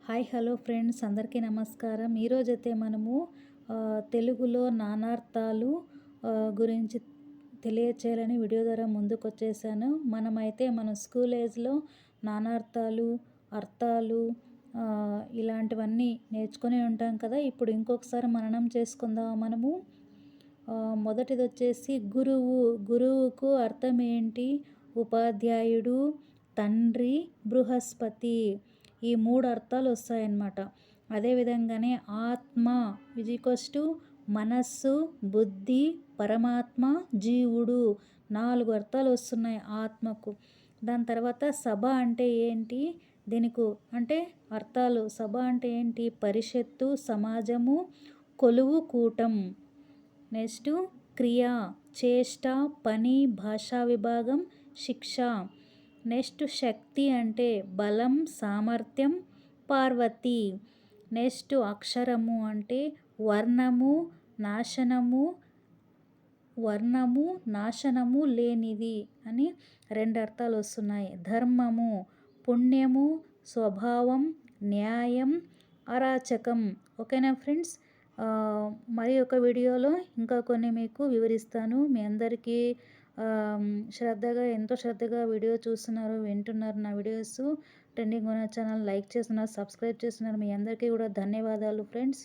Hi hello friends, అందరికీ నమస్కారం. ఈరోజైతే మనము తెలుగులో నానార్థాలు గురించి తెలియచేయాలని వీడియో ద్వారా ముందుకొచ్చేసాను. మనమైతే మన స్కూల్ ఏజ్లో నానార్థాలు, అర్థాలు ఇలాంటివన్నీ నేర్చుకునే ఉంటాం కదా. ఇప్పుడు ఇంకొకసారి మననం చేసుకుందాం మనము. మొదటిది వచ్చేసి గురువు. గురువుకు అర్థం ఏంటి? ఉపాధ్యాయుడు, తండ్రి, బృహస్పతి. ఈ 3 అర్థాలు వస్తాయన్నమాట. అదేవిధంగానే ఆత్మ = మనస్సు, బుద్ధి, పరమాత్మ, జీవుడు. 4 అర్థాలు వస్తున్నాయి ఆత్మకు. దాని తర్వాత సభ అంటే ఏంటి? దీనికి అంటే అర్థాలు. సభ అంటే ఏంటి? పరిషత్తు, సమాజము, కొలువు, కూటం. నెక్స్ట్ క్రియ, చేష్ట, పని, భాషా విభాగం, శిక్ష. నెక్స్ట్ శక్తి అంటే బలం, సామర్థ్యం, పార్వతి. నెక్స్ట్ అక్షరము అంటే వర్ణము, నాశనము లేనిది అని 2 అర్థాలు వస్తున్నాయి. ధర్మము, పుణ్యము, స్వభావం, న్యాయం, అరాచకం. ఓకేనా ఫ్రెండ్స్? మరి ఒక వీడియోలో ఇంకా కొన్ని మీకు వివరిస్తాను. మీ అందరికీ ఎంతో శ్రద్ధగా వీడియో చూస్తున్నారు, వింటున్నారు. నా వీడియోస్ ట్రెండింగ్ ఉన్న ఛానల్ లైక్ చేస్తున్నారు, సబ్స్క్రైబ్ చేస్తున్నారు. మీ అందరికీ కూడా ధన్యవాదాలు ఫ్రెండ్స్.